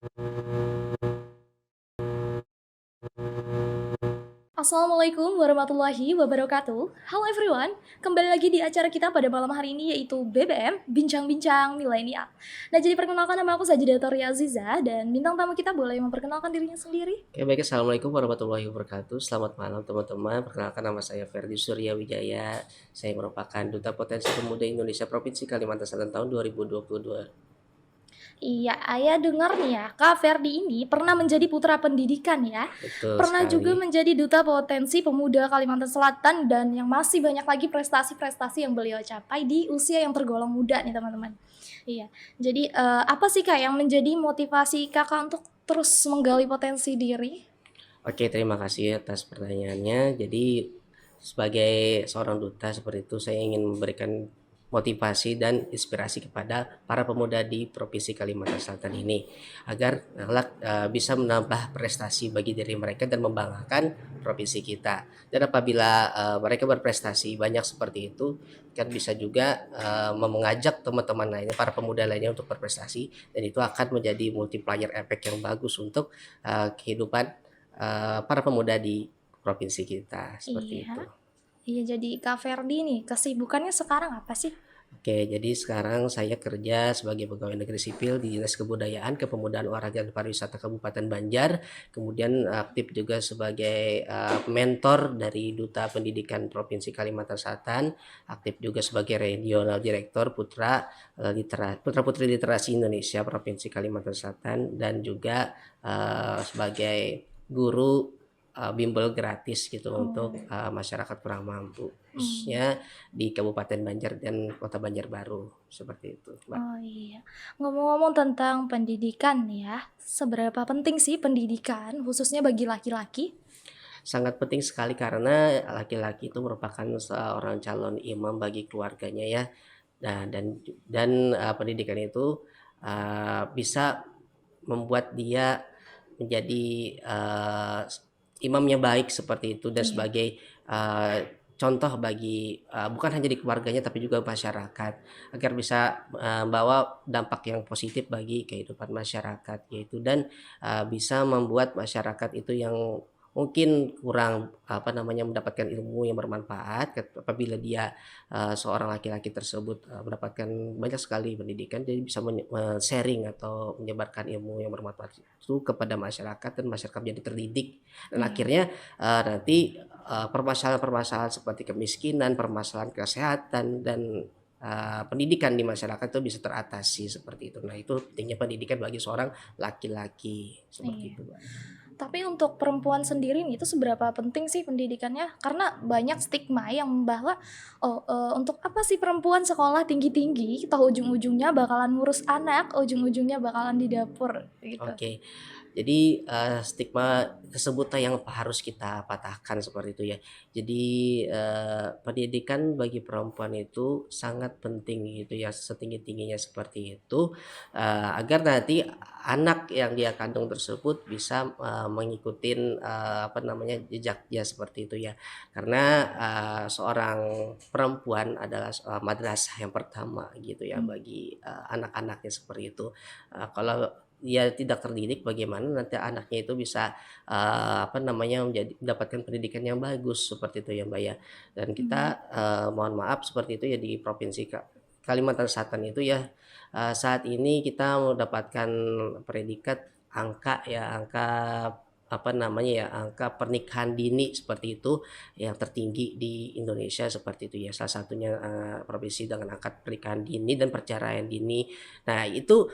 Assalamualaikum warahmatullahi wabarakatuh. Halo everyone, kembali lagi di acara kita pada malam hari ini yaitu BBM, Bincang-Bincang Milenial. Nah, jadi perkenalkan nama aku Sajidah Toria Aziza dan bintang tamu kita boleh memperkenalkan dirinya sendiri. Oke, baik. Assalamualaikum warahmatullahi wabarakatuh. Selamat malam teman-teman. Perkenalkan nama saya Ferdi Surya Wijaya. Saya merupakan Duta Potensi Pemuda Indonesia Provinsi Kalimantan Selatan tahun 2022. Iya, Ayah dengar nih ya, Kak Ferdi ini pernah menjadi putra pendidikan ya. Betul Pernah juga sekali. menjadi Duta Potensi Pemuda Kalimantan Selatan dan yang masih banyak lagi prestasi-prestasi yang beliau capai di usia yang tergolong muda nih teman-teman. Iya, jadi apa sih Kak yang menjadi motivasi Kakak untuk terus menggali potensi diri? Oke, terima kasih atas pertanyaannya. Jadi, sebagai seorang duta seperti itu, saya ingin memberikan motivasi dan inspirasi kepada para pemuda di Provinsi Kalimantan Selatan ini agar kelak bisa menambah prestasi bagi diri mereka dan membanggakan provinsi kita. Dan apabila mereka berprestasi banyak seperti itu, kan bisa juga mengajak teman-teman lainnya, para pemuda lainnya untuk berprestasi, dan itu akan menjadi multiplier effect yang bagus untuk kehidupan para pemuda di provinsi kita, seperti Iya. itu. Iya, jadi Kak Ferdi nih, kesibukannya sekarang apa sih? Oke, jadi sekarang saya kerja sebagai pegawai negeri sipil di Dinas Kebudayaan, Kepemudaan Olahraga dan Pariwisata Kabupaten Banjar, kemudian aktif juga sebagai mentor dari Duta Pendidikan Provinsi Kalimantan Selatan, aktif juga sebagai Regional Direktur Putra Putri Literasi Indonesia Provinsi Kalimantan Selatan, dan juga sebagai guru bimbel gratis gitu untuk Oh. masyarakat kurang mampu, Hmm. khususnya di Kabupaten Banjar dan Kota Banjarbaru, seperti itu, Mbak. Oh iya. Ngomong-ngomong tentang pendidikan nih ya, seberapa penting sih pendidikan khususnya bagi laki-laki? Sangat penting sekali karena laki-laki itu merupakan seorang calon imam bagi keluarganya ya. Nah, pendidikan itu bisa membuat dia menjadi imamnya baik seperti itu, dan Iya. sebagai uh, contoh bagi bukan hanya di keluarganya tapi juga masyarakat, agar bisa membawa dampak yang positif bagi kehidupan masyarakat yaitu, dan bisa membuat masyarakat itu yang mungkin kurang mendapatkan ilmu yang bermanfaat, apabila dia seorang laki-laki tersebut mendapatkan banyak sekali pendidikan, jadi bisa sharing atau menyebarkan ilmu yang bermanfaat itu kepada masyarakat, dan masyarakat menjadi terdidik, dan Iya. akhirnya nanti permasalahan-permasalahan seperti kemiskinan, permasalahan kesehatan, dan pendidikan di masyarakat itu bisa teratasi seperti itu. Nah, itu pentingnya pendidikan bagi seorang laki-laki seperti Iya. itu, Mbak. Tapi untuk perempuan sendiri nih, itu seberapa penting sih pendidikannya? Karena banyak stigma yang bahwa, oh, untuk apa sih perempuan sekolah tinggi-tinggi, toh ujung-ujungnya bakalan ngurus anak, ujung-ujungnya bakalan di dapur, gitu. Oke. Jadi, stigma tersebut yang harus kita patahkan seperti itu ya. Jadi, pendidikan bagi perempuan itu sangat penting gitu ya, setinggi-tingginya seperti itu, agar nanti anak yang dia kandung tersebut bisa mengikuti jejak dia seperti itu ya. Karena seorang perempuan adalah madrasah yang pertama gitu ya Mmm. bagi anak-anaknya seperti itu. Kalau dia tidak terdidik, bagaimana nanti anaknya itu bisa mendapatkan pendidikan yang bagus seperti itu ya, Mbak, ya. Dan kita Mmm. mohon maaf seperti itu ya, di provinsi Kalimantan Selatan itu ya, saat ini kita mendapatkan predikat angka pernikahan dini seperti itu yang tertinggi di Indonesia seperti itu ya. Salah satunya provinsi dengan angka pernikahan dini dan perceraian dini. Nah, itu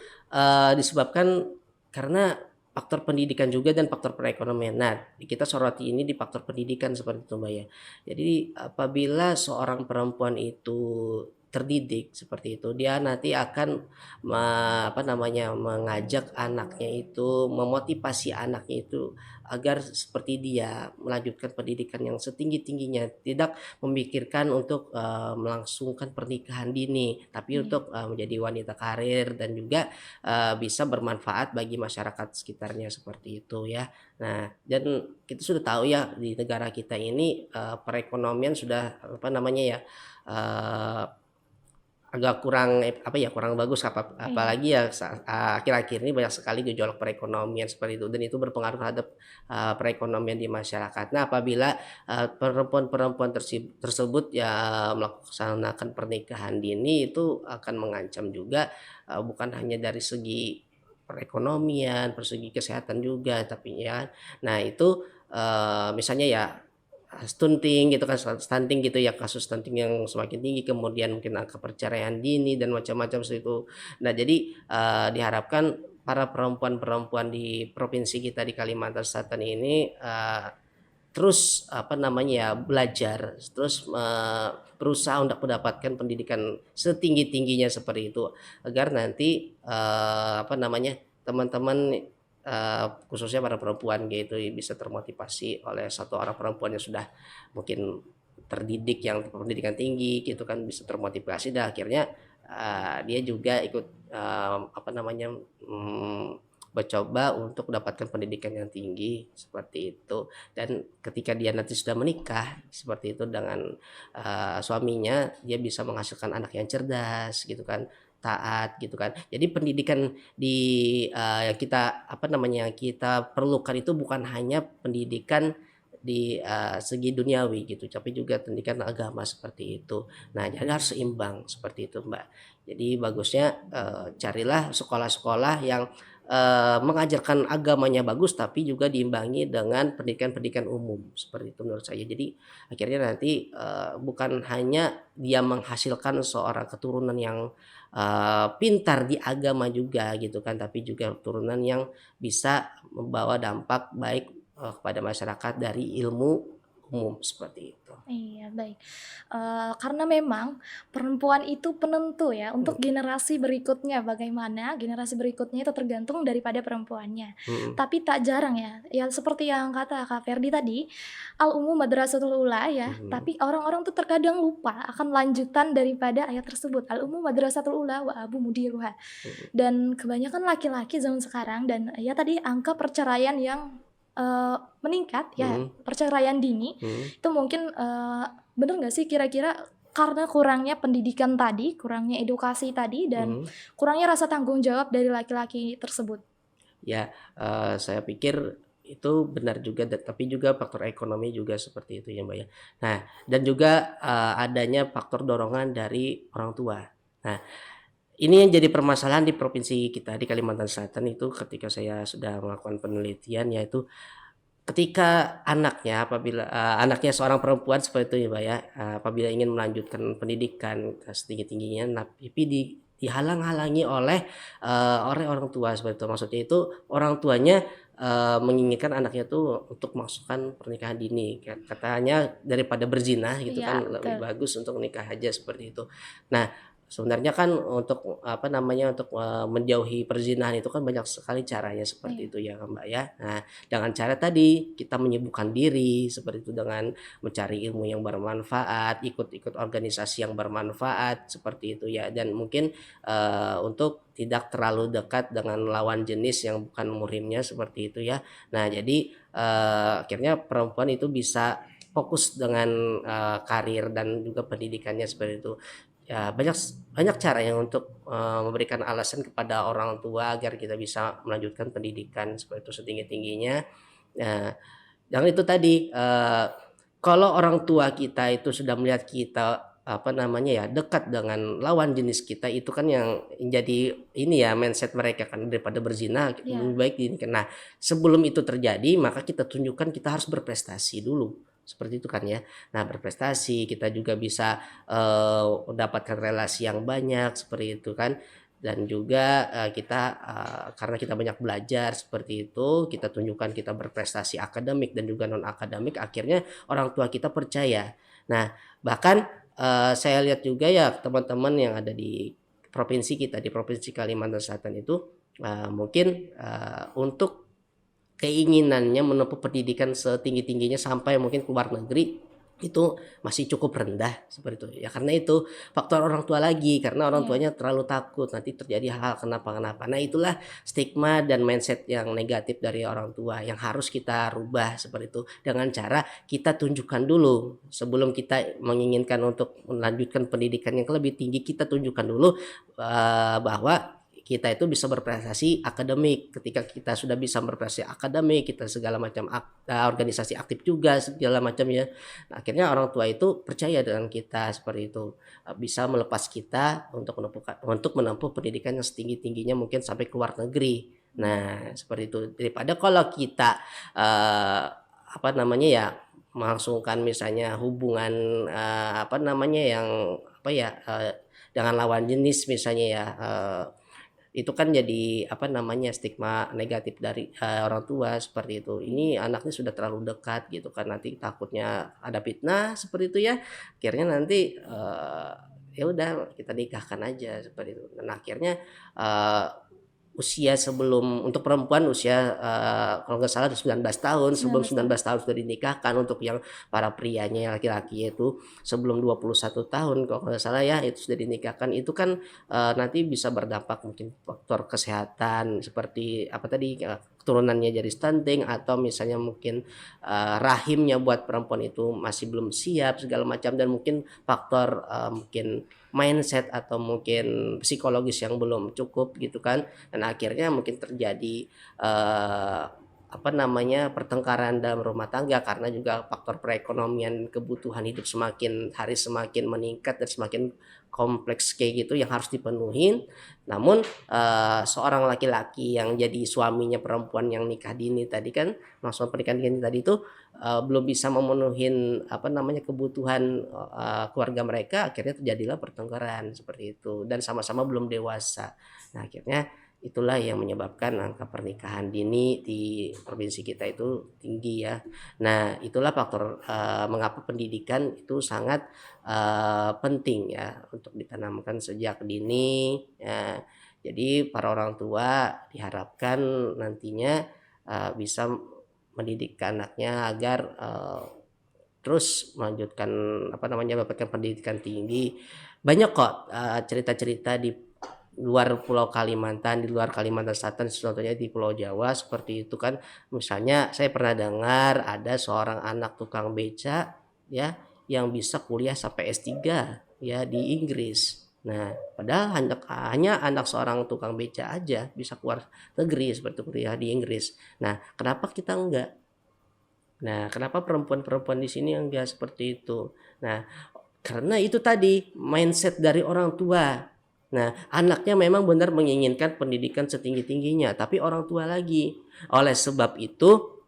disebabkan karena faktor pendidikan juga dan faktor perekonomian. Nah, kita soroti ini di faktor pendidikan seperti itu, Mbak, ya. Jadi apabila seorang perempuan itu terdidik seperti itu, dia nanti akan mengajak anaknya itu, memotivasi anaknya itu agar seperti dia melanjutkan pendidikan yang setinggi-tingginya, tidak memikirkan untuk melangsungkan pernikahan dini, tapi Iya. untuk menjadi wanita karir, dan juga bisa bermanfaat bagi masyarakat sekitarnya seperti itu ya. Nah, dan kita sudah tahu ya, di negara kita ini perekonomian sudah eee, agak kurang apa ya, kurang bagus Iya. apalagi ya akhir-akhir ini banyak sekali gejolak perekonomian seperti itu dan itu berpengaruh terhadap, perekonomian di masyarakat. Nah, apabila, perempuan-perempuan tersebut ya melaksanakan pernikahan dini itu akan mengancam juga, bukan hanya dari segi perekonomian, persegi kesehatan juga tapi ya. Nah itu, misalnya ya stunting gitu kan, stunting gitu ya, kasus stunting yang semakin tinggi, kemudian mungkin angka perceraian dini dan macam-macam seperti itu. Nah jadi, diharapkan para perempuan-perempuan di provinsi kita di Kalimantan Selatan ini, terus apa namanya ya, belajar, terus, berusaha untuk mendapatkan pendidikan setinggi-tingginya seperti itu, agar nanti, apa namanya, teman-teman, khususnya para perempuan gitu bisa termotivasi oleh satu orang perempuan yang sudah mungkin terdidik, yang pendidikan tinggi gitu kan, bisa termotivasi dan akhirnya, dia juga ikut, apa namanya, mencoba untuk mendapatkan pendidikan yang tinggi, seperti itu. Dan ketika dia nanti sudah menikah, seperti itu dengan, suaminya, dia bisa menghasilkan anak yang cerdas gitu kan, taat gitu kan. Jadi pendidikan di, yang kita apa namanya, kita perlukan itu bukan hanya pendidikan di, segi duniawi gitu, tapi juga pendidikan agama seperti itu. Nah, jadi harus seimbang seperti itu, Mbak. Jadi bagusnya, carilah sekolah-sekolah yang, mengajarkan agamanya bagus, tapi juga diimbangi dengan pendidikan-pendidikan umum, seperti itu menurut saya. Jadi akhirnya nanti, bukan hanya dia menghasilkan seorang keturunan yang, pintar di agama juga gitu kan, tapi juga keturunan yang bisa membawa dampak baik, kepada masyarakat dari ilmu umum, seperti itu. Iya, baik. Karena memang perempuan itu penentu ya Mhm untuk generasi berikutnya, bagaimana generasi berikutnya itu tergantung daripada perempuannya. mhm Tapi tak jarang ya, ya seperti yang kata Kak Ferdi tadi, al-ummu madrasatul ula ya, mhm tapi orang-orang tuh terkadang lupa akan lanjutan daripada ayat tersebut, al-ummu madrasatul ula wa abu mudiruha. mhm Dan kebanyakan laki-laki zaman sekarang dan ya tadi angka perceraian yang, meningkat ya, mhm perceraian dini, mhm itu mungkin, bener nggak sih kira-kira karena kurangnya pendidikan tadi, kurangnya edukasi tadi, dan mhm. kurangnya rasa tanggung jawab dari laki-laki tersebut? Ya, saya pikir itu benar juga tapi juga faktor ekonomi juga seperti itu ya, Mbak, ya. Nah, dan juga, adanya faktor dorongan dari orang tua. Nah, ini yang jadi permasalahan di provinsi kita di Kalimantan Selatan itu ketika saya sudah melakukan penelitian, yaitu ketika anaknya seorang perempuan seperti itu ya, Mbak, ya, apabila ingin melanjutkan pendidikan ke setinggi-tingginya, nah tapi dihalang-halangi oleh orang tua seperti itu. Maksudnya itu orang tuanya, menginginkan anaknya tuh untuk masukkan pernikahan dini, katanya daripada berzina gitu Iya, kan lebih betul. bagus untuk nikah aja seperti itu. Nah, sebenarnya kan untuk apa namanya, untuk, menjauhi perzinahan itu kan banyak sekali caranya seperti Iya, itu ya, Mbak, ya. Nah dengan cara tadi, kita menyibukkan diri seperti itu dengan mencari ilmu yang bermanfaat, ikut-ikut organisasi yang bermanfaat, seperti itu ya. Dan mungkin, untuk tidak terlalu dekat dengan lawan jenis yang bukan muhrimnya, seperti itu ya. Nah jadi, akhirnya perempuan itu bisa fokus dengan, karir dan juga pendidikannya seperti itu. Ya banyak cara yang untuk, memberikan alasan kepada orang tua agar kita bisa melanjutkan pendidikan seperti itu setinggi-tingginya. Nah, yang itu tadi, kalau orang tua kita itu sudah melihat kita, apa namanya ya, dekat dengan lawan jenis kita, itu kan yang jadi ini ya, mindset mereka kan, daripada berzina lebih iya, baik ini kan. Nah, sebelum itu terjadi, maka kita tunjukkan kita harus berprestasi dulu, seperti itu kan ya. Nah, berprestasi, kita juga bisa, mendapatkan relasi yang banyak, seperti itu kan. Dan juga, kita, karena kita banyak belajar seperti itu, kita tunjukkan kita berprestasi akademik dan juga non akademik, akhirnya orang tua kita percaya. Nah, bahkan, saya lihat juga ya teman-teman yang ada di provinsi kita, di provinsi Kalimantan Selatan itu, mungkin, untuk keinginannya menempuh pendidikan setinggi-tingginya sampai mungkin ke luar negeri, itu masih cukup rendah seperti itu. Ya karena itu faktor orang tua lagi, karena orang Iya. tuanya terlalu takut nanti terjadi hal kenapa-kenapa. Nah itulah stigma dan mindset yang negatif dari orang tua yang harus kita rubah seperti itu. Dengan cara kita tunjukkan dulu sebelum kita menginginkan untuk melanjutkan pendidikan yang lebih tinggi, kita tunjukkan dulu, bahwa kita itu bisa berprestasi akademik. Ketika kita sudah bisa berprestasi akademik, kita segala macam organisasi aktif juga segala macam ya. Nah, akhirnya orang tua itu percaya dengan kita seperti itu, bisa melepas kita untuk menempuh pendidikan yang setinggi-tingginya mungkin sampai ke luar negeri. Nah, seperti itu. Daripada kalau kita, apa namanya ya, melangsungkan misalnya hubungan, apa namanya yang, apa ya, dengan lawan jenis misalnya ya, itu kan jadi apa namanya, stigma negatif dari, orang tua seperti itu. Ini anaknya sudah terlalu dekat gitu kan, nanti takutnya ada fitnah seperti itu ya. Akhirnya nanti, ya udah kita nikahkan aja seperti itu. Dan akhirnya, eee, usia sebelum untuk perempuan usia, kalau nggak salah 19 tahun, sebelum 19 tahun. 19 tahun sudah dinikahkan. Untuk yang para prianya laki-laki itu sebelum 21 tahun kalau nggak salah ya, itu sudah dinikahkan. Itu kan, nanti bisa berdampak mungkin faktor kesehatan seperti apa tadi, keturunannya jadi stunting atau misalnya mungkin, rahimnya buat perempuan itu masih belum siap segala macam, dan mungkin faktor, mungkin mindset atau mungkin psikologis yang belum cukup gitu kan. Dan akhirnya mungkin terjadi, apa namanya, pertengkaran dalam rumah tangga karena juga faktor perekonomian, kebutuhan hidup semakin hari semakin meningkat dan semakin kompleks kayak gitu yang harus dipenuhin. Namun, seorang laki-laki yang jadi suaminya perempuan yang nikah dini tadi kan, langsung pernikahan dini tadi itu, belum bisa memenuhin apa namanya, kebutuhan, keluarga mereka, akhirnya terjadilah pertengkaran seperti itu dan sama-sama belum dewasa. Nah akhirnya itulah yang menyebabkan angka pernikahan dini di provinsi kita itu tinggi ya. Nah itulah faktor, mengapa pendidikan itu sangat, penting ya untuk ditanamkan sejak dini ya. Jadi para orang tua diharapkan nantinya, bisa mendidik anaknya agar, terus melanjutkan apa namanya, mendapatkan pendidikan tinggi. Banyak kok, cerita-cerita di luar Pulau Kalimantan, di luar Kalimantan Selatan, contohnya di Pulau Jawa seperti itu kan. Misalnya saya pernah dengar ada seorang anak tukang beca ya, yang bisa kuliah sampai S3 ya di Inggris. Nah, padahal hanya anak seorang tukang beca aja bisa keluar negeri seperti kuliah di Inggris. Nah, kenapa kita enggak? Nah, kenapa perempuan-perempuan di sini enggak seperti itu? Nah, karena itu tadi mindset dari orang tua. Nah, anaknya memang benar menginginkan pendidikan setinggi-tingginya, tapi orang tua lagi. Oleh sebab itu,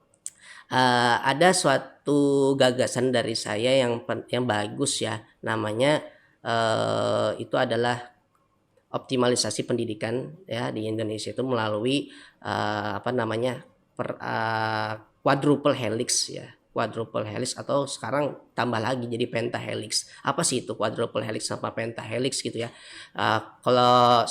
ada suatu gagasan dari saya yang bagus ya, namanya, itu adalah optimalisasi pendidikan ya di Indonesia itu melalui, apa namanya, quadruple helix ya, quadruple helix atau sekarang tambah lagi jadi pentahelix. Apa sih itu quadruple helix sama pentahelix gitu ya? Kalau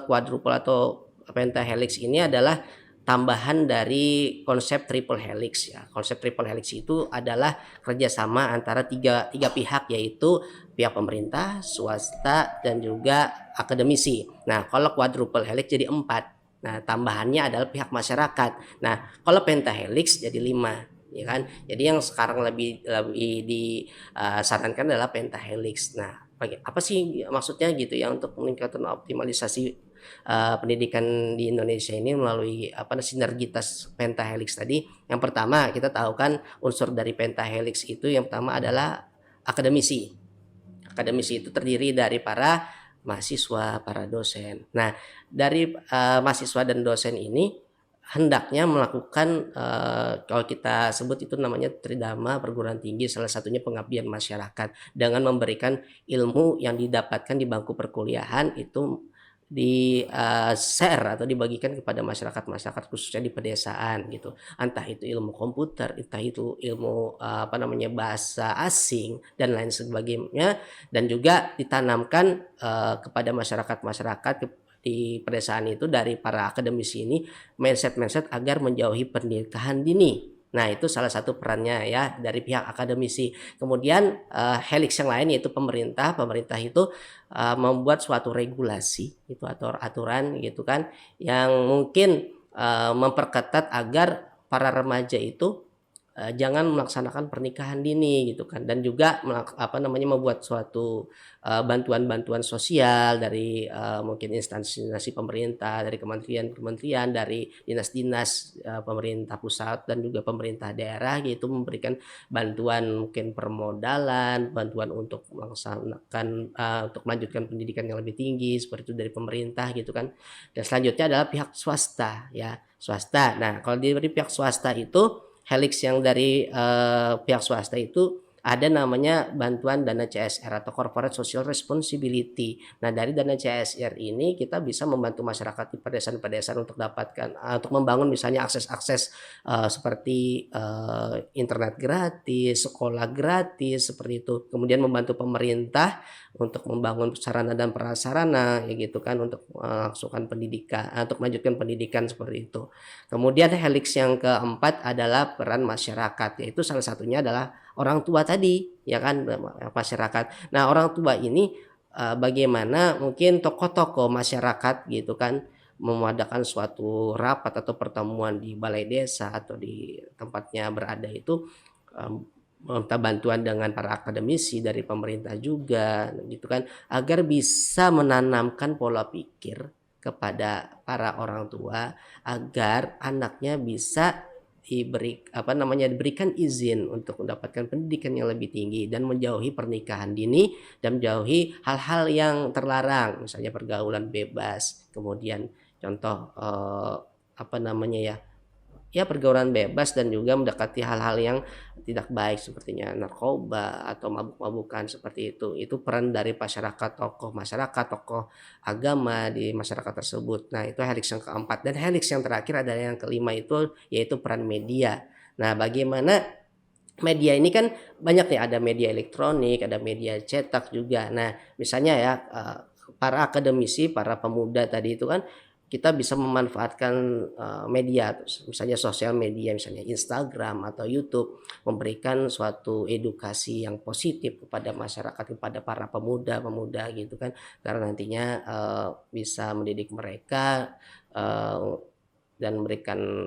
quadruple atau pentahelix ini adalah tambahan dari konsep triple helix ya. Konsep triple helix itu adalah kerjasama antara tiga tiga pihak, yaitu pihak pemerintah, swasta, dan juga akademisi. Nah, kalau quadruple helix jadi 4. Nah, tambahannya adalah pihak masyarakat. Nah, kalau pentahelix jadi 5, ya kan? Jadi yang sekarang lebih lebih disarankan adalah pentahelix. Nah, apa sih maksudnya gitu ya untuk meningkatkan optimalisasi, pendidikan di Indonesia ini melalui apa sinergitas pentahelix tadi. Yang pertama kita tahu kan unsur dari pentahelix itu yang pertama adalah akademisi. Akademisi itu terdiri dari para mahasiswa, para dosen. Nah, dari, mahasiswa dan dosen ini hendaknya melakukan, kalau kita sebut itu namanya tridharma perguruan tinggi, salah satunya pengabdian masyarakat, dengan memberikan ilmu yang didapatkan di bangku perkuliahan itu share atau dibagikan kepada masyarakat-masyarakat khususnya di pedesaan gitu. Entah itu ilmu komputer, entah itu ilmu, apa namanya, bahasa asing dan lain sebagainya, dan juga ditanamkan, kepada masyarakat-masyarakat di pedesaan itu dari para akademisi ini mindset-mindset agar menjauhi pernikahan dini. Nah, itu salah satu perannya ya dari pihak akademisi. Kemudian, helix yang lain yaitu pemerintah. Pemerintah itu, membuat suatu regulasi, itu aturan gitu kan, yang mungkin, memperketat agar para remaja itu jangan melaksanakan pernikahan dini gitu kan, dan juga membuat suatu, bantuan-bantuan sosial dari, mungkin instansi-instansi pemerintah, dari kementerian-kementerian, dari dinas-dinas, pemerintah pusat dan juga pemerintah daerah gitu, memberikan bantuan mungkin permodalan, bantuan untuk melaksanakan, untuk melanjutkan pendidikan yang lebih tinggi seperti itu dari pemerintah gitu kan. Dan selanjutnya adalah pihak swasta ya, swasta. Nah, kalau dari pihak swasta itu helix yang dari, pihak swasta itu ada namanya bantuan dana CSR atau Corporate Social Responsibility. Nah, dari dana CSR ini kita bisa membantu masyarakat di pedesaan-pedesaan untuk dapatkan untuk membangun misalnya akses-akses, seperti, internet gratis, sekolah gratis, seperti itu. Kemudian membantu pemerintah untuk membangun sarana dan prasarana, ya gitu kan, untuk melangsungkan pendidikan untuk melanjutkan pendidikan seperti itu. Kemudian helix yang keempat adalah peran masyarakat, yaitu salah satunya adalah orang tua tadi, ya kan, masyarakat. Nah, orang tua ini, bagaimana mungkin tokoh-tokoh masyarakat gitu kan, mengadakan suatu rapat atau pertemuan di balai desa atau di tempatnya berada itu, meminta bantuan dengan para akademisi dari pemerintah juga gitu kan, agar bisa menanamkan pola pikir kepada para orang tua agar anaknya bisa diberikan izin untuk mendapatkan pendidikan yang lebih tinggi dan menjauhi pernikahan dini dan menjauhi hal-hal yang terlarang, misalnya pergaulan bebas, kemudian contoh, apa namanya ya, ya pergaulan bebas dan juga mendekati hal-hal yang tidak baik sepertinya narkoba atau mabuk-mabukan seperti itu. Itu peran dari masyarakat, tokoh agama di masyarakat tersebut. Nah, itu helix yang keempat dan helix yang terakhir adalah yang kelima itu yaitu peran media. Nah, bagaimana media ini kan banyak nih, ada media elektronik, ada media cetak juga. Nah, misalnya ya, para akademisi, para pemuda tadi itu kan kita bisa memanfaatkan, media, misalnya sosial media, misalnya Instagram atau YouTube, memberikan suatu edukasi yang positif kepada masyarakat, kepada para pemuda-pemuda gitu kan. Karena nantinya, bisa mendidik mereka, eee, dan memberikan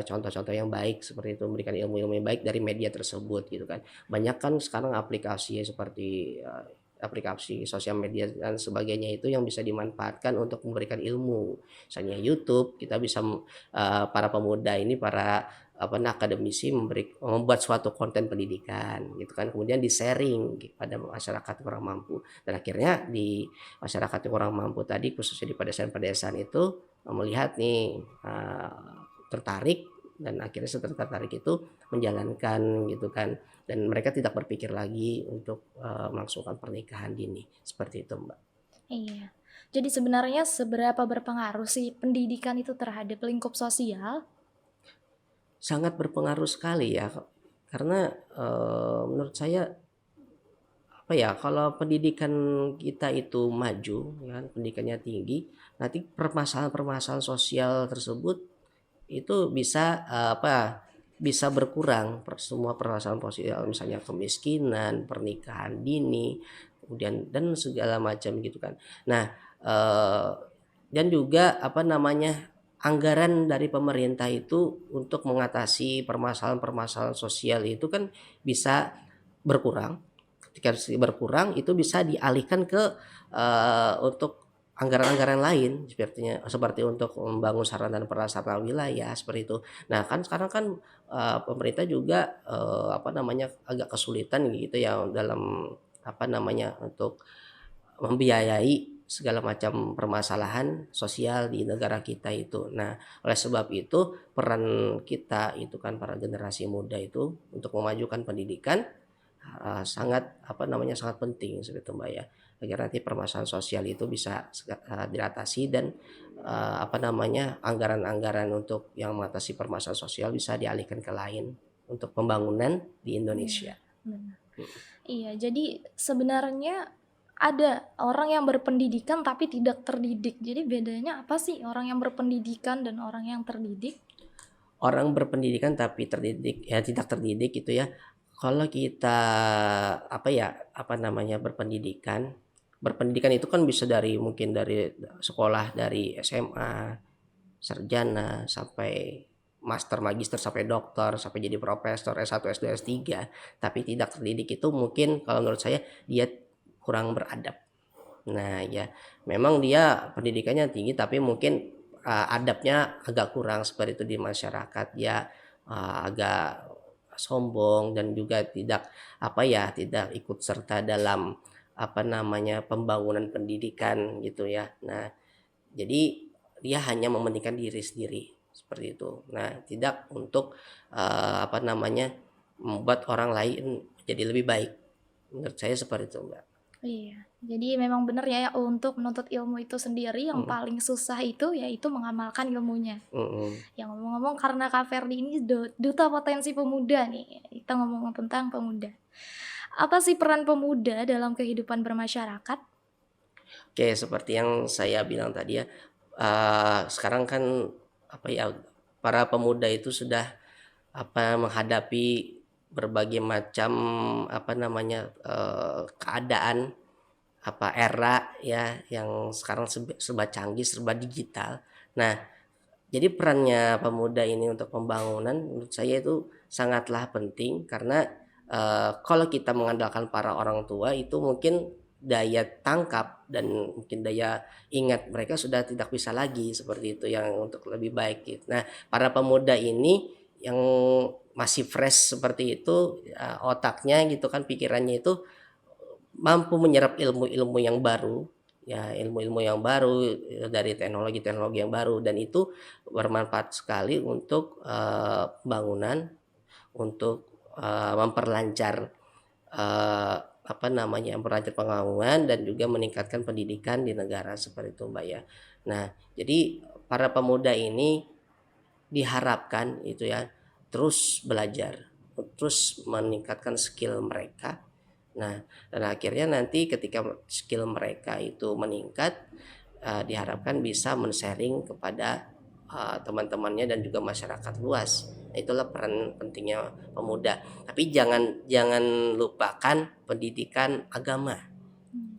contoh-contoh yang baik seperti itu, memberikan ilmu-ilmu yang baik dari media tersebut gitu kan. Banyak kan sekarang aplikasi seperti, aplikasi sosial media dan sebagainya itu yang bisa dimanfaatkan untuk memberikan ilmu. Misalnya YouTube, kita bisa, para pemuda ini, para akademisi membuat suatu konten pendidikan gitu kan, kemudian di-sharing kepada masyarakat kurang mampu. Dan akhirnya di masyarakat yang kurang mampu tadi khususnya di pedesaan-pedesaan itu, melihat nih, tertarik dan akhirnya setelah tertarik itu menjalankan gitu kan. Dan mereka tidak berpikir lagi untuk, melangsungkan pernikahan dini, seperti itu, Mbak. Iya. Jadi sebenarnya seberapa berpengaruh sih pendidikan itu terhadap lingkup sosial? Sangat berpengaruh sekali ya, karena, menurut saya, apa ya, kalau pendidikan kita itu maju, ya kan, pendidikannya tinggi, nanti permasalahan-permasalahan sosial tersebut itu bisa, bisa berkurang semua permasalahan sosial, misalnya kemiskinan, pernikahan dini, kemudian dan segala macam gitu kan. Nah, eee, dan juga anggaran dari pemerintah itu untuk mengatasi permasalahan-permasalahan sosial itu kan bisa berkurang. Ketika berkurang itu bisa dialihkan ke, untuk anggaran-anggaran lain seperti untuk membangun sarana dan prasarana wilayah seperti itu. Nah, kan sekarang kan, pemerintah juga, agak kesulitan gitu ya dalam untuk membiayai segala macam permasalahan sosial di negara kita itu. Nah, oleh sebab itu peran kita itu kan para generasi muda itu untuk memajukan pendidikan, sangat penting seperti itu, Mbak, ya. Agar nanti permasalahan sosial itu bisa diatasi dan, anggaran-anggaran untuk yang mengatasi permasalahan sosial bisa dialihkan ke lain untuk pembangunan di Iya, Indonesia. benar. Iya, jadi sebenarnya ada orang yang berpendidikan tapi tidak terdidik. Jadi bedanya apa sih orang yang berpendidikan dan orang yang terdidik? orang berpendidikan tapi terdidik ya tidak terdidik gitu ya. Kalau kita apa ya, apa namanya, berpendidikan itu kan bisa dari mungkin dari sekolah dari SMA, sarjana, sampai master, magister, sampai doktor, sampai jadi profesor S1, S2, S3. Tapi tidak terdidik itu mungkin kalau menurut saya dia kurang beradab. Nah, ya memang dia pendidikannya tinggi tapi mungkin adabnya agak kurang seperti itu di masyarakat. Dia agak sombong dan juga tidak apa ya, tidak ikut serta dalam apa namanya pembangunan pendidikan gitu ya. Nah, jadi dia hanya mementingkan diri sendiri seperti itu. Nah, tidak untuk apa namanya membuat orang lain jadi lebih baik. Menurut saya seperti itu, Mbak. Iya, jadi memang benar ya untuk menuntut ilmu itu sendiri yang Mhm, paling susah itu yaitu mengamalkan ilmunya. mhm. Ya ngomong-ngomong karena Kak Ferdi ini duta potensi pemuda nih, kita ngomong tentang pemuda. Apa sih peran pemuda dalam kehidupan bermasyarakat? Oke, seperti yang saya bilang tadi ya, sekarang kan apa ya, para pemuda itu sudah apa, menghadapi berbagai macam apa namanya, keadaan, apa, era ya yang sekarang serba canggih, serba digital. Nah, jadi perannya pemuda ini untuk pembangunan menurut saya itu sangatlah penting karena, kalau kita mengandalkan para orang tua itu mungkin daya tangkap dan mungkin daya ingat mereka sudah tidak bisa lagi seperti itu yang untuk lebih baik gitu. Nah, para pemuda ini yang masih fresh seperti itu, otaknya gitu kan, pikirannya itu mampu menyerap ilmu-ilmu yang baru, ya ilmu-ilmu yang baru, dari teknologi-teknologi yang baru dan itu bermanfaat sekali untuk, pembangunan, untuk, memperlancar, apa namanya, memperlancar pembangunan dan juga meningkatkan pendidikan di negara seperti itu, Mbak, ya. Nah, jadi para pemuda ini diharapkan itu ya, terus belajar, terus meningkatkan skill mereka. Nah, dan akhirnya nanti ketika skill mereka itu meningkat, diharapkan bisa men-sharing kepada, teman-temannya dan juga masyarakat luas. Nah, itulah peran pentingnya pemuda. Tapi jangan jangan lupakan pendidikan agama.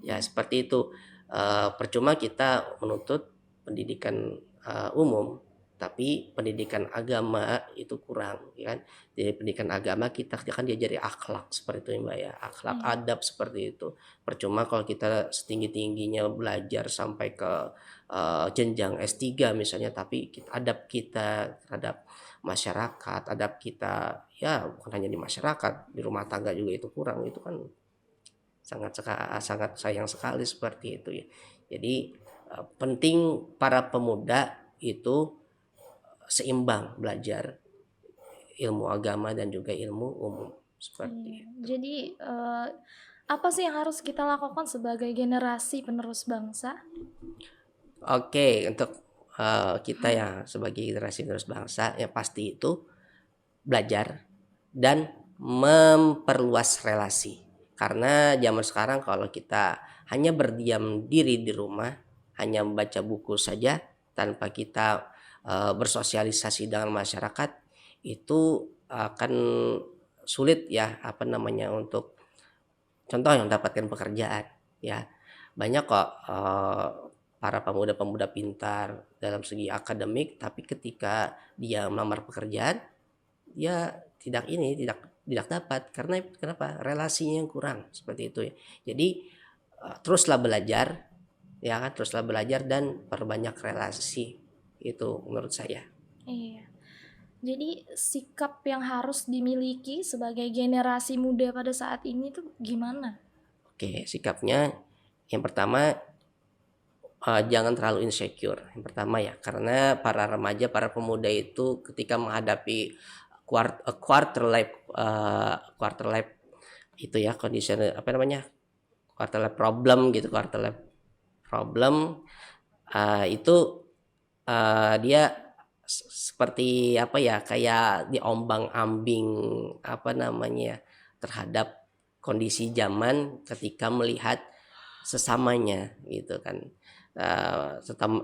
Ya Mhm. seperti itu, percuma kita menuntut pendidikan, umum, tapi pendidikan agama itu kurang, ya kan. Jadi pendidikan agama kita kan diajari akhlak seperti itu ya, Mbak, ya, akhlak Iya, adab seperti itu. Percuma kalau kita setinggi-tingginya belajar sampai ke, jenjang S3 misalnya, tapi adab kita terhadap masyarakat, adab kita ya bukan hanya di masyarakat, di rumah tangga juga itu kurang, itu kan sangat sayang sekali seperti itu ya. Jadi, penting para pemuda itu seimbang belajar ilmu agama dan juga ilmu umum, seperti iya. itu. Jadi, apa sih yang harus kita lakukan sebagai generasi penerus bangsa? Oke, untuk, kita ya sebagai generasi penerus bangsa, yang pasti itu belajar dan memperluas relasi. Karena zaman sekarang kalau kita hanya berdiam diri di rumah, hanya membaca buku saja tanpa kita, bersosialisasi dengan masyarakat, itu akan sulit ya, apa namanya, untuk contoh yang mendapatkan pekerjaan ya. Banyak kok, para pemuda-pemuda pintar dalam segi akademik, tapi ketika dia melamar pekerjaan dia tidak dapat karena kenapa? Relasinya yang kurang, seperti itu ya. Jadi, teruslah belajar, ya kan, teruslah belajar dan perbanyak relasi, itu menurut saya. Iya. Jadi sikap yang harus dimiliki sebagai generasi muda pada saat ini tuh gimana? Oke, sikapnya yang pertama, jangan terlalu insecure, yang pertama ya, karena para remaja, para pemuda itu ketika menghadapi quarter life itu ya, condition apa namanya, quarter life problem gitu, quarter life problem, itu, dia seperti apa ya, kayak diombang-ambing apa namanya ya, terhadap kondisi zaman ketika melihat sesamanya gitu kan.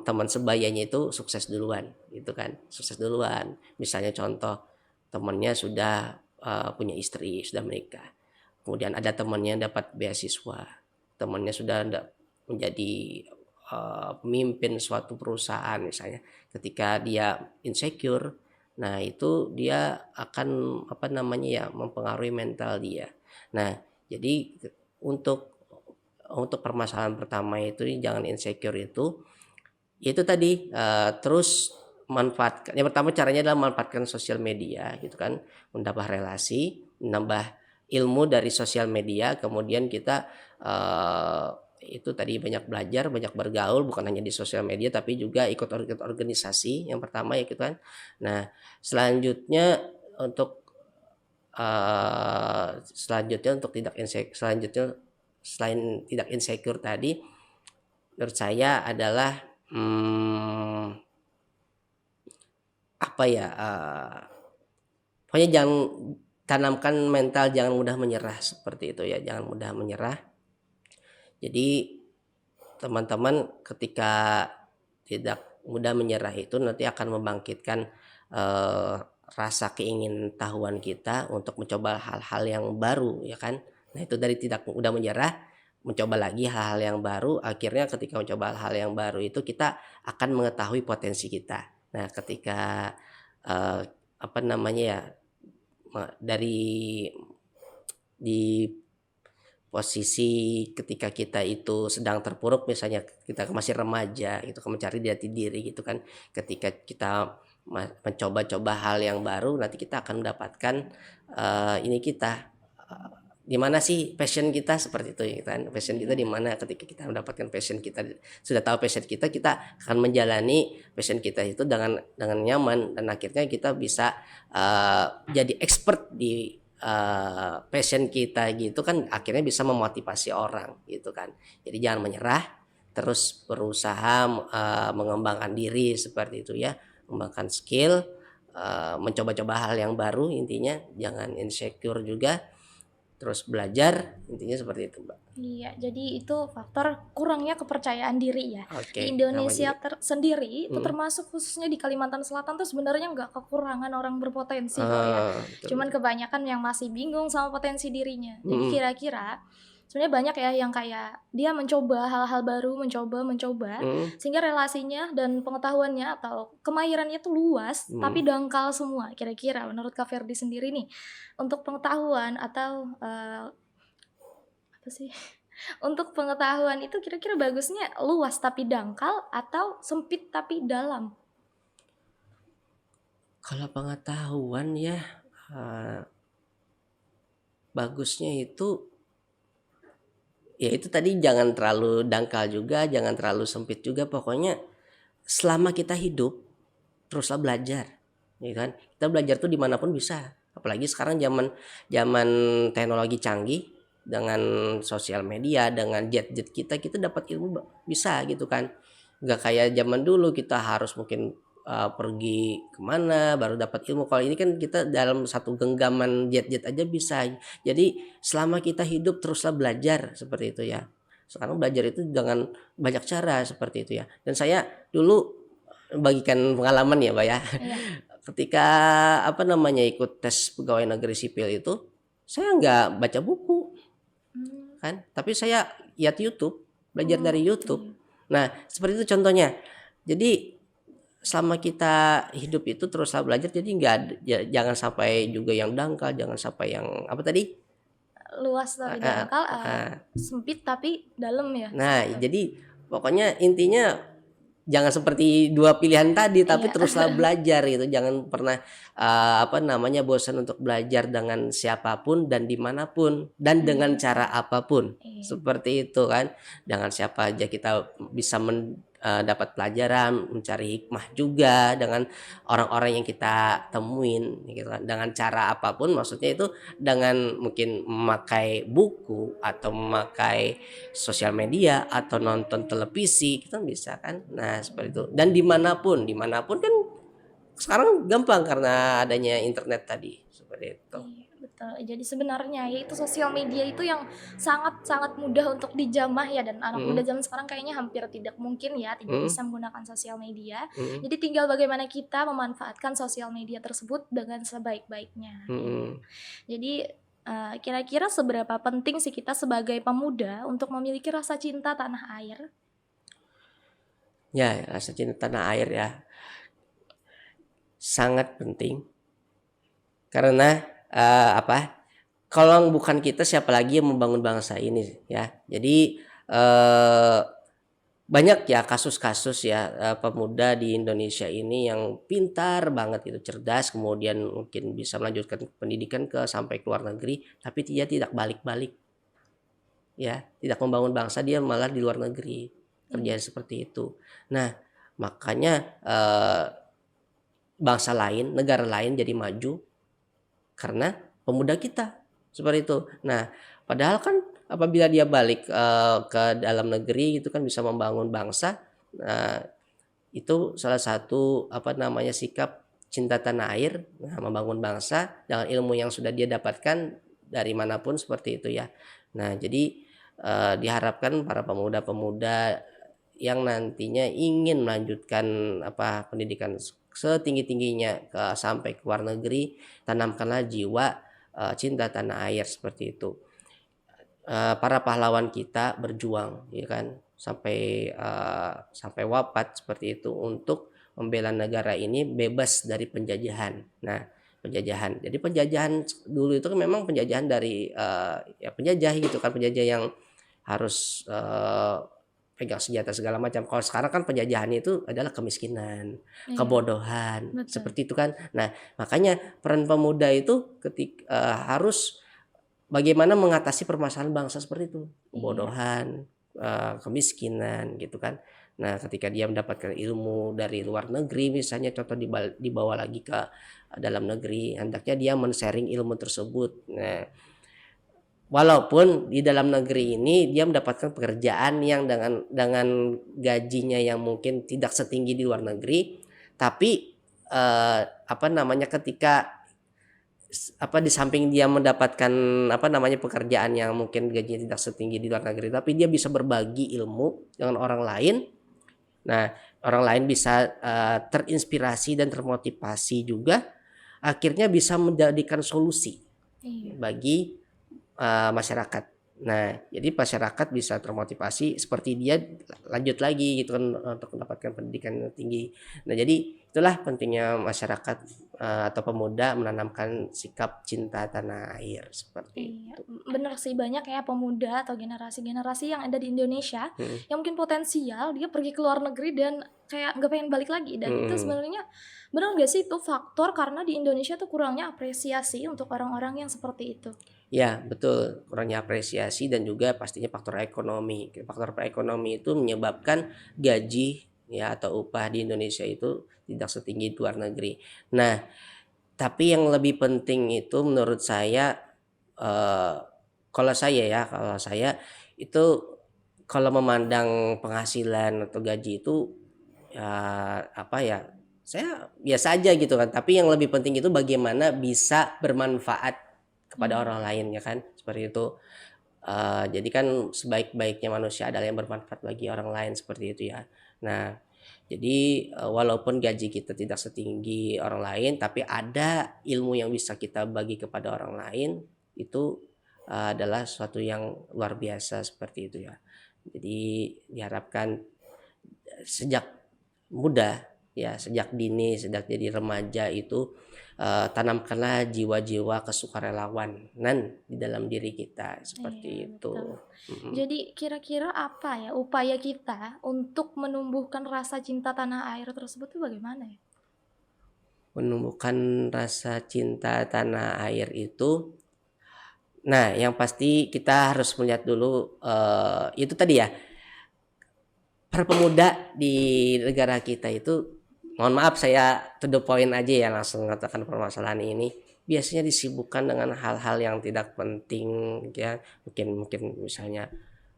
teman sebayanya itu sukses duluan gitu kan, sukses duluan. Misalnya contoh temannya sudah punya istri, sudah menikah. Kemudian ada temannya dapat beasiswa, temannya sudah menjadi pemimpin suatu perusahaan misalnya. Ketika dia insecure, nah itu dia akan apa namanya ya, mempengaruhi mental dia. Nah, jadi untuk permasalahan pertama itu jangan insecure itu tadi terus manfaatkan. Yang pertama caranya adalah manfaatkan sosial media gitu kan, menambah relasi, menambah ilmu dari sosial media, kemudian kita itu tadi banyak belajar, banyak bergaul bukan hanya di sosial media tapi juga ikut organisasi yang pertama ya gitu kan. Nah, selanjutnya untuk selanjutnya untuk tidak insecure, selain tidak insecure tadi menurut saya adalah apa ya, pokoknya jangan tanamkan mental jangan mudah menyerah seperti itu ya, jangan mudah menyerah. Jadi teman-teman ketika tidak mudah menyerah itu nanti akan membangkitkan rasa keingintahuan kita untuk mencoba hal-hal yang baru ya kan. Nah itu dari tidak mudah menyerah, mencoba lagi hal-hal yang baru, akhirnya ketika mencoba hal-hal yang baru itu kita akan mengetahui potensi kita. Nah ketika apa namanya ya, dari di posisi ketika kita itu sedang terpuruk, misalnya kita masih remaja gitu kan, mencari jati diri gitu kan, ketika kita mencoba-coba hal yang baru nanti kita akan mendapatkan ini kita di mana sih passion kita seperti itu ya kan, passion kita di mana. Ketika kita mendapatkan passion kita, sudah tahu passion kita, kita akan menjalani passion kita itu dengan nyaman dan akhirnya kita bisa jadi expert di passion kita gitu kan, akhirnya bisa memotivasi orang gitu kan. Jadi jangan menyerah, terus berusaha mengembangkan diri seperti itu ya, mengembangkan skill, mencoba-coba hal yang baru, intinya jangan insecure juga, terus belajar, intinya seperti itu Mbak. Iya, jadi itu faktor kurangnya kepercayaan diri ya. Di Oke, nama Indonesia diri. sendiri itu termasuk khususnya di Kalimantan Selatan tuh sebenarnya nggak kekurangan orang berpotensi kok ya. Betul Cuman betul. kebanyakan yang masih bingung sama potensi dirinya. Jadi Mhm, kira-kira sebenarnya banyak ya yang kayak dia mencoba hal-hal baru, mencoba mhm, sehingga relasinya dan pengetahuannya atau kemahirannya tuh luas tapi mhm. dangkal semua. Kira-kira menurut Kak Ferdi sendiri nih untuk pengetahuan atau apa sih? Untuk pengetahuan itu kira-kira bagusnya luas tapi dangkal atau sempit tapi dalam? Kalau pengetahuan ya, eee, bagusnya itu ya itu tadi jangan terlalu dangkal juga, jangan terlalu sempit juga, pokoknya selama kita hidup teruslah belajar, ya kan. Kita belajar tuh dimanapun bisa, apalagi sekarang zaman zaman teknologi canggih, dengan sosial media, dengan gadget kita dapat ilmu bisa gitu kan. Nggak kayak zaman dulu kita harus mungkin pergi kemana baru dapat ilmu. Kalau ini kan kita dalam satu genggaman jet aja bisa. Jadi selama kita hidup teruslah belajar seperti itu ya. Sekarang belajar itu dengan banyak cara seperti itu ya. Dan saya dulu bagikan pengalaman ya, Mbak, ya. Iya. Ketika apa namanya ikut tes pegawai negeri sipil itu, saya nggak baca buku Mmm, kan, tapi saya lihat YouTube, belajar dari oke. YouTube. Nah, seperti itu contohnya. Jadi selama kita hidup itu teruslah belajar, jadi nggak jangan sampai juga yang dangkal, jangan sampai yang apa tadi? Luas tapi Heeh, dangkal, heeh. sempit tapi dalam ya, Nah, seperti itu? jadi pokoknya intinya jangan seperti dua pilihan tadi, tapi Iya. teruslah belajar gitu. Jangan pernah apa namanya bosan untuk belajar dengan siapapun dan dimanapun dan dengan Mmm, cara apapun. iya. Seperti itu kan. Dengan siapa aja kita bisa dapat pelajaran, mencari hikmah juga dengan orang-orang yang kita temuin gitu kan. Dengan cara apapun, maksudnya itu dengan mungkin memakai buku atau memakai sosial media atau nonton televisi, kita bisa kan. Nah seperti itu, dan dimanapun kan sekarang gampang karena adanya internet tadi seperti itu. Iya, betul. Jadi sebenarnya yaitu sosial media itu yang sangat-sangat mudah untuk dijamah ya, dan anak muda Mhm, zaman sekarang kayaknya hampir tidak mungkin ya tidak mhm, bisa menggunakan sosial media. mhm, Jadi tinggal bagaimana kita memanfaatkan sosial media tersebut dengan sebaik-baiknya. Iya. mhm. Jadi, kira-kira seberapa penting sih kita sebagai pemuda untuk memiliki rasa cinta tanah air? Ya, rasa cinta tanah air ya, sangat penting karena, apa, kalau bukan kita siapa lagi yang membangun bangsa ini ya. Jadi, eee, banyak ya kasus-kasus ya, pemuda di Indonesia ini yang pintar banget gitu, cerdas, kemudian mungkin bisa melanjutkan pendidikan sampai ke luar negeri, tapi dia tidak balik-balik ya, tidak membangun bangsa, dia malah di luar negeri, Iya, kerjanya seperti itu. Nah, makanya, bangsa lain, negara lain jadi maju karena pemuda kita, seperti itu. Nah, padahal kan apabila dia balik, ke dalam negeri itu kan bisa membangun bangsa, nah itu salah satu, apa namanya, sikap cinta tanah air, nah membangun bangsa dengan ilmu yang sudah dia dapatkan dari manapun seperti itu ya. Nah jadi, diharapkan para pemuda-pemuda yang nantinya ingin melanjutkan, apa, pendidikan setinggi-tingginya sampai ke luar negeri, tanamkanlah jiwa, cinta tanah air seperti itu. Para pahlawan kita berjuang ya kan sampai wafat seperti itu untuk membela negara ini bebas dari penjajahan. Nah, penjajahan. Jadi penjajahan dulu itu kan memang penjajahan dari, ya penjajah gitu kan, penjajah yang harus, pegang senjata segala macam. Kalau sekarang kan penjajahan itu adalah kemiskinan, iya, kebodohan, betul. seperti itu kan. Nah, makanya peran pemuda itu harus bagaimana mengatasi permasalahan bangsa seperti itu, Iya, kebodohan, kemiskinan gitu kan. Nah, ketika dia mendapatkan ilmu dari luar negeri misalnya contoh dibawa lagi ke dalam negeri, hendaknya dia men-sharing ilmu tersebut. Nah, walaupun di dalam negeri ini dia mendapatkan pekerjaan yang dengan gajinya yang mungkin tidak setinggi di luar negeri, tapi, apa namanya, ketika apa, di samping dia mendapatkan, apa namanya, pekerjaan yang mungkin gajinya tidak setinggi di luar negeri, tapi dia bisa berbagi ilmu dengan orang lain. Nah, orang lain bisa, terinspirasi dan termotivasi juga, akhirnya bisa menjadikan solusi iya, bagi masyarakat. Nah, jadi masyarakat bisa termotivasi seperti dia lanjut lagi gitu kan untuk mendapatkan pendidikan yang tinggi. Nah, jadi itulah pentingnya masyarakat, atau pemuda menanamkan sikap cinta tanah air seperti iya, itu. bener sih banyak ya pemuda atau generasi-generasi yang ada di Indonesia Mhm, yang mungkin potensial dia pergi ke luar negeri dan kayak nggak pengen balik lagi, dan itu mhm. sebenarnya bener nggak sih itu faktor karena di Indonesia tuh kurangnya apresiasi untuk orang-orang yang seperti itu? Ya, betul, kurangnya apresiasi dan juga pastinya faktor ekonomi. Faktor ekonomi itu menyebabkan gaji ya atau upah di Indonesia itu tidak setinggi di luar negeri. Nah, tapi yang lebih penting itu menurut saya, eee, kalau saya itu kalau memandang penghasilan atau gaji itu, ya apa ya, saya biasa aja gitu kan, tapi yang lebih penting itu bagaimana bisa bermanfaat kepada Iya, orang lain ya kan, seperti itu. Jadi kan sebaik-baiknya manusia adalah yang bermanfaat bagi orang lain, seperti itu ya. Nah, jadi, walaupun gaji kita tidak setinggi orang lain, tapi ada ilmu yang bisa kita bagi kepada orang lain, itu, adalah suatu yang luar biasa, seperti itu ya. Jadi diharapkan sejak muda, ya sejak dini, sejak jadi remaja itu, tanamkanlah jiwa-jiwa kesukarelawanan di dalam diri kita, seperti iya, itu. betul. Mhm. Jadi kira-kira apa ya upaya kita untuk menumbuhkan rasa cinta tanah air tersebut tuh bagaimana ya? Menumbuhkan rasa cinta tanah air itu, nah yang pasti kita harus melihat dulu, itu tadi ya, para pemuda di negara kita itu, mohon maaf saya to the point aja ya langsung mengatakan permasalahan ini, biasanya disibukkan dengan hal-hal yang tidak penting ya, mungkin mungkin misalnya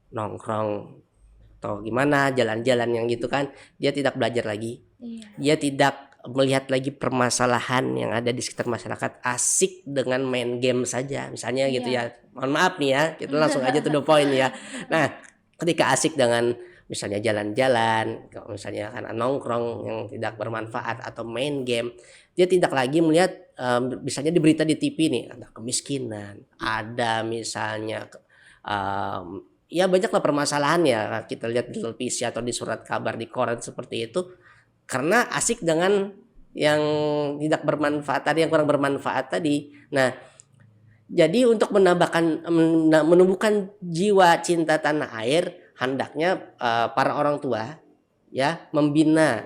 nongkrong atau gimana, jalan-jalan yang gitu kan, dia tidak belajar lagi, Iya, dia tidak melihat lagi permasalahan yang ada di sekitar masyarakat, asik dengan main game saja misalnya gitu Iya. ya. Mohon maaf nih ya, kita langsung aja to the point ya. Nah, ketika asik dengan misalnya jalan-jalan, kalau misalnya karena nongkrong yang tidak bermanfaat atau main game, dia tidak lagi melihat misalnya di berita di TV nih, ada kemiskinan, ada misalnya ya banyaklah permasalahan ya kita lihat di televisi atau di surat kabar di koran seperti itu, karena asik dengan yang tidak bermanfaat tadi, yang kurang bermanfaat tadi. Nah, jadi untuk menumbuhkan jiwa cinta tanah air, hendaknya para orang tua ya membina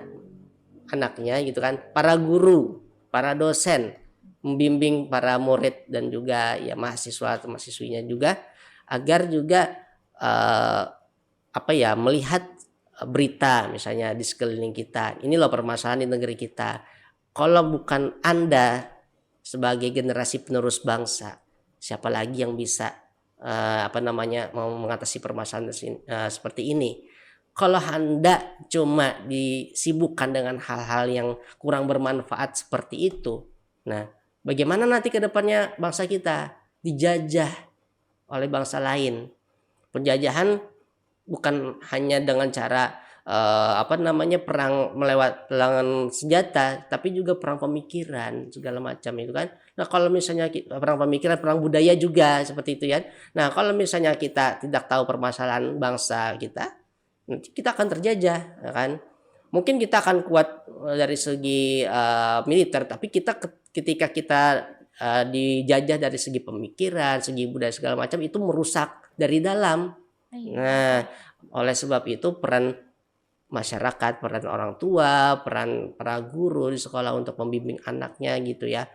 anaknya gitu kan, para guru, para dosen membimbing para murid dan juga ya mahasiswa atau mahasiswinya juga agar juga eh, apa ya melihat berita misalnya di sekeliling kita. Ini loh permasalahan di negeri kita. Kalau bukan Anda sebagai generasi penerus bangsa, siapa lagi yang bisa apa namanya mau mengatasi permasalahan seperti ini? Kalau Anda cuma disibukkan dengan hal-hal yang kurang bermanfaat seperti itu, nah bagaimana nanti ke depannya bangsa kita dijajah oleh bangsa lain? Penjajahan bukan hanya dengan cara apa namanya perang melewat pelangan senjata, tapi juga perang pemikiran segala macam itu kan. Nah kalau misalnya perang pemikiran, perang budaya juga seperti itu ya. Nah kalau misalnya kita tidak tahu permasalahan bangsa kita, nanti kita akan terjajah, ya kan? Mungkin kita akan kuat dari segi militer, tapi ketika kita dijajah dari segi pemikiran, segi budaya segala macam itu merusak dari dalam. Iya. Nah, oleh sebab itu peran masyarakat, peran orang tua, peran para guru di sekolah untuk membimbing anaknya gitu ya,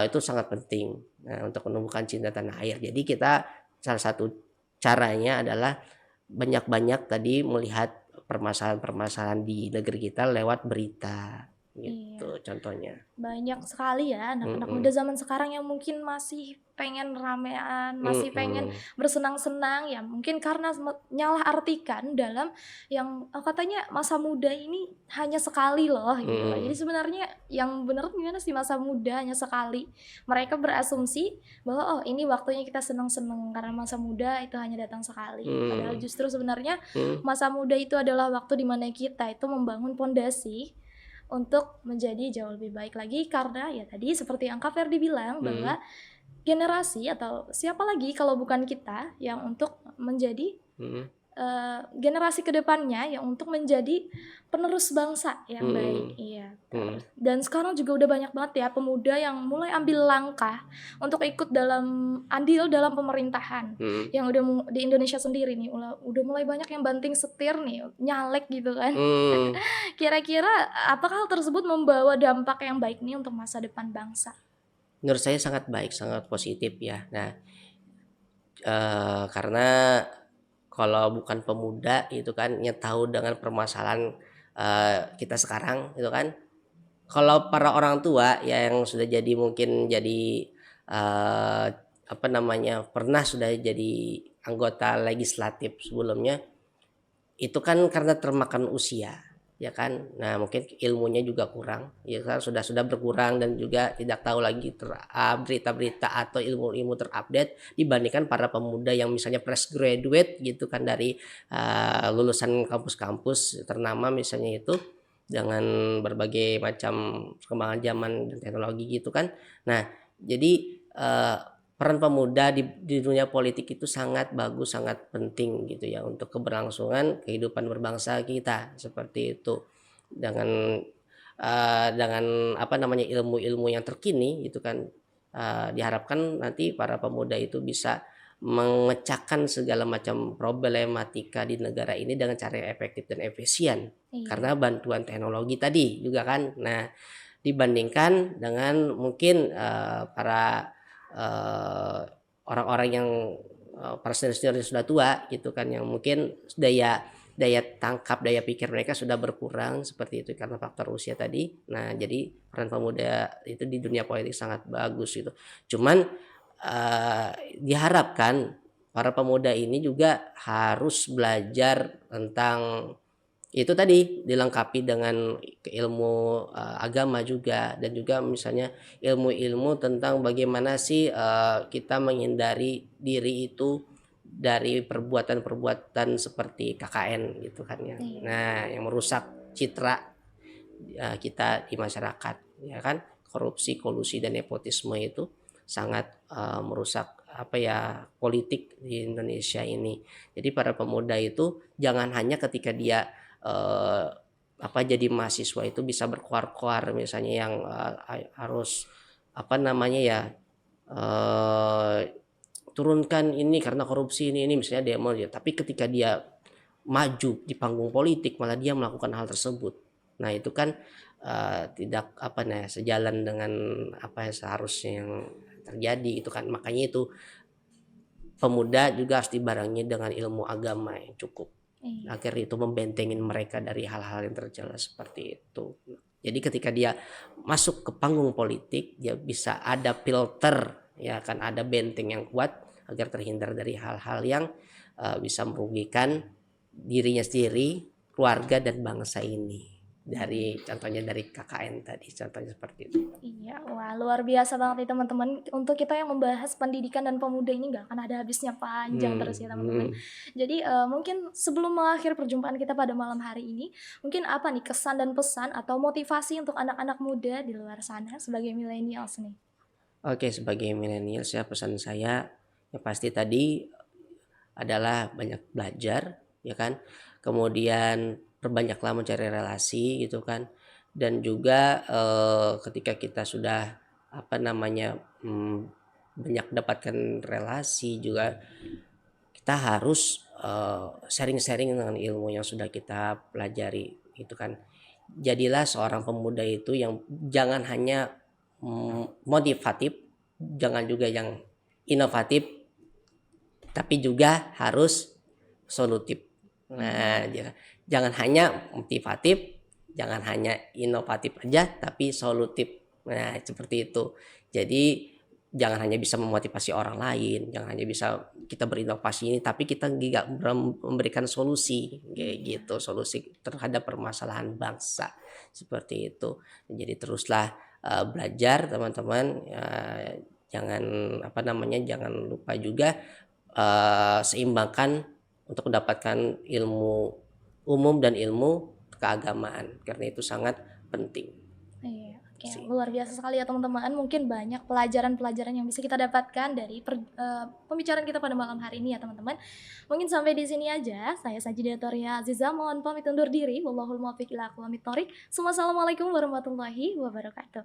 itu sangat penting. Nah, untuk menumbuhkan cinta tanah air. Jadi kita salah satu caranya adalah banyak-banyak tadi melihat permasalahan-permasalahan di negeri kita lewat berita Iya. gitu contohnya. Banyak sekali ya anak-anak muda Mhm, zaman sekarang yang mungkin masih pengen ramean, masih pengen mhm, bersenang-senang ya mungkin karena nyalahartikan dalam yang katanya masa muda ini hanya sekali loh gitu loh. Jadi mhm, sebenarnya yang bener gimana sih masa muda hanya sekali. Mereka berasumsi bahwa oh ini waktunya kita senang-senang karena masa muda itu hanya datang sekali. Padahal mhm, justru sebenarnya mhm, masa muda itu adalah waktu di mana kita itu membangun pondasi untuk menjadi jauh lebih baik lagi karena ya tadi seperti yang Kak Ferdi bilang mhm, bahwa generasi atau siapa lagi kalau bukan kita yang untuk menjadi mhm, generasi kedepannya yang untuk menjadi penerus bangsa yang baik. mhm, Iya, mhm, dan sekarang juga udah banyak banget ya pemuda yang mulai ambil langkah untuk ikut andil dalam pemerintahan. mhm, Yang udah di Indonesia sendiri nih udah mulai banyak yang banting setir nih, nyalek gitu kan. mhm. Kira-kira apakah hal tersebut membawa dampak yang baik nih untuk masa depan bangsa? Menurut saya sangat baik, sangat positif ya. Nah, karena kalau bukan pemuda itu kan yang tahu dengan permasalahan kita sekarang itu kan, kalau para orang tua ya yang sudah jadi mungkin jadi eh, apa namanya pernah sudah jadi anggota legislatif sebelumnya, itu kan karena termakan usia, ya kan. Nah, mungkin ilmunya juga kurang, ya kan sudah berkurang dan juga tidak tahu lagi berita-berita atau ilmu-ilmu terupdate dibandingkan para pemuda yang misalnya fresh graduate gitu kan dari lulusan kampus-kampus ternama misalnya itu dengan berbagai macam perkembangan zaman dan teknologi gitu kan. Nah, jadi eh, peran pemuda di dunia politik itu sangat bagus, sangat penting gitu ya untuk keberlangsungan kehidupan berbangsa kita seperti itu. Dengan apa namanya ilmu-ilmu yang terkini gitu kan, diharapkan nanti para pemuda itu bisa memecahkan segala macam problematika di negara ini dengan cara yang efektif dan efisien Iya. karena bantuan teknologi tadi juga kan. Nah, dibandingkan dengan mungkin para eh, orang-orang yang para senior-senior yang sudah tua gitu kan yang mungkin daya daya tangkap daya pikir mereka sudah berkurang seperti itu karena faktor usia tadi. Nah jadi peran pemuda itu di dunia politik sangat bagus itu. Cuman eh, diharapkan para pemuda ini juga harus belajar tentang Itu tadi dilengkapi dengan ilmu, agama juga dan juga misalnya ilmu-ilmu tentang bagaimana sih, kita menghindari diri itu dari perbuatan-perbuatan seperti KKN gitu kan ya. Iya. Nah, yang merusak citra, kita di masyarakat ya kan. Korupsi, kolusi, dan nepotisme itu sangat, merusak apa ya, politik di Indonesia ini. Jadi para pemuda itu jangan hanya ketika dia eh, apa jadi mahasiswa itu bisa berkoar-koar misalnya yang harus apa namanya ya eh, turunkan ini karena korupsi ini misalnya demo ya, tapi ketika dia maju di panggung politik malah dia melakukan hal tersebut. Nah itu kan tidak apa nah sejalan dengan apa yang seharusnya yang terjadi itu kan, makanya itu pemuda juga harus dibarengi dengan ilmu agama yang cukup Iya. agar itu membentengin mereka dari hal-hal yang tercela seperti itu. Jadi ketika dia masuk ke panggung politik, dia bisa ada filter, ya kan ada benteng yang kuat agar terhindar dari hal-hal yang bisa merugikan dirinya sendiri, keluarga dan bangsa ini. Dari contohnya dari KKN tadi, contohnya seperti itu. Iya, wah luar biasa banget nih teman-teman. Untuk kita yang membahas pendidikan dan pemuda ini nggak akan ada habisnya, panjang terus ya teman-teman. Hmm. Jadi mungkin sebelum mengakhiri perjumpaan kita pada malam hari ini, mungkin apa nih kesan dan pesan atau motivasi untuk anak-anak muda di luar sana sebagai millennials nih? Oke, sebagai milenial ya pesan saya yang pasti tadi adalah banyak belajar ya kan, kemudian perbanyaklah mencari relasi gitu kan, dan juga ketika kita sudah apa namanya banyak mendapatkan relasi juga kita harus sharing-sharing dengan ilmu yang sudah kita pelajari gitu kan. Jadilah seorang pemuda itu yang jangan hanya motivatif, jangan juga yang inovatif, tapi juga harus solutif. Nah, Iya. jangan hanya motivatif, jangan hanya inovatif aja, tapi solutif. Nah, seperti itu. Jadi jangan hanya bisa memotivasi orang lain, jangan hanya bisa kita berinovasi ini, tapi kita juga memberikan solusi, kayak Iya. gitu, solusi terhadap permasalahan bangsa seperti itu. Jadi teruslah belajar teman-teman, jangan apa namanya, jangan lupa juga seimbangkan untuk mendapatkan ilmu umum dan ilmu keagamaan karena itu sangat penting Iya, oke, sih. luar biasa sekali ya teman-teman. Mungkin banyak pelajaran-pelajaran yang bisa kita dapatkan dari pembicaraan kita pada malam hari ini ya teman-teman. Mungkin sampai di sini aja. Saya Sajida Toria Aziza mohon pamit undur diri. Wallahul muwaffiq ila aqwamit thoriq. Wassalamualaikum warahmatullahi wabarakatuh.